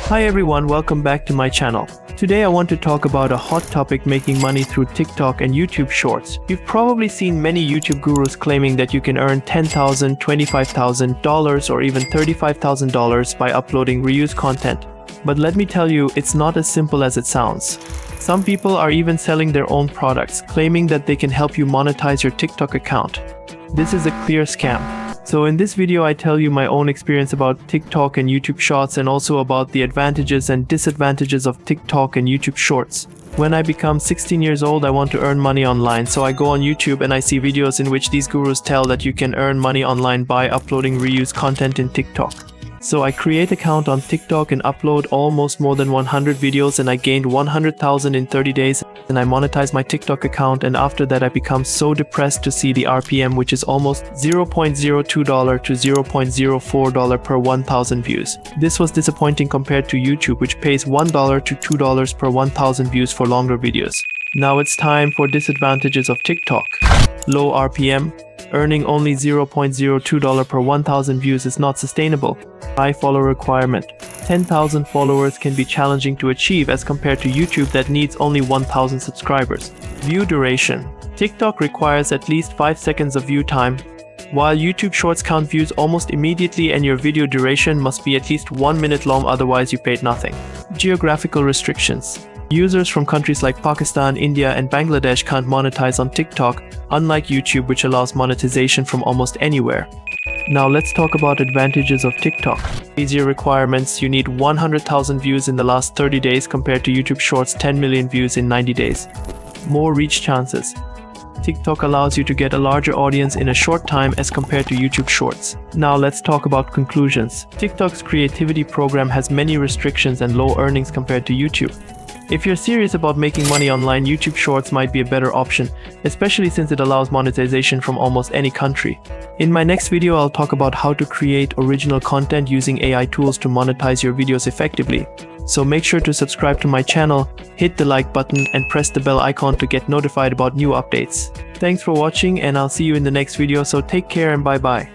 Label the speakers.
Speaker 1: Hi everyone, welcome back to my channel. Today I want to talk about a hot topic: making money through TikTok and YouTube Shorts. You've probably seen many YouTube gurus claiming that you can earn $10,000, $25,000 or even $35,000 by uploading reused content. But let me tell you, it's not as simple as it sounds. Some people are even selling their own products, claiming that they can help you monetize your TikTok account. This is a clear scam. So in this video I tell you my own experience about TikTok and YouTube Shorts, and also about the advantages and disadvantages of TikTok and YouTube Shorts. When I become 16 years old, I want to earn money online, so I go on YouTube and I see videos in which these gurus tell that you can earn money online by uploading reused content in TikTok. So I create an account on TikTok and upload almost more than 100 videos, and I gained 100,000 in 30 days, and I monetize my TikTok account. And after that I become so depressed to see the RPM, which is almost $0.02 to $0.04 per 1,000 views. This was disappointing compared to YouTube, which pays $1 to $2 per 1,000 views for longer videos. Now it's time for disadvantages of TikTok. Low RPM. Earning only $0.02 per 1,000 views is not sustainable. High follower requirement. 10,000 followers can be challenging to achieve as compared to YouTube that needs only 1,000 subscribers. View duration. TikTok requires at least 5 seconds of view time, while YouTube Shorts count views almost immediately, and your video duration must be at least 1 minute long, otherwise you paid nothing. Geographical restrictions. Users from countries like Pakistan, India, and Bangladesh can't monetize on TikTok, unlike YouTube, which allows monetization from almost anywhere. Now let's talk about advantages of TikTok. Easier requirements. You need 100,000 views in the last 30 days compared to YouTube Shorts 10 million views in 90 days. More reach chances. TikTok allows you to get a larger audience in a short time as compared to YouTube Shorts. Now let's talk about conclusions. TikTok's creativity program has many restrictions and low earnings compared to YouTube. If you're serious about making money online, YouTube Shorts might be a better option, especially since it allows monetization from almost any country. In my next video, I'll talk about how to create original content using AI tools to monetize your videos effectively. So make sure to subscribe to my channel, hit the like button, and press the bell icon to get notified about new updates. Thanks for watching, and I'll see you in the next video, so take care and bye bye.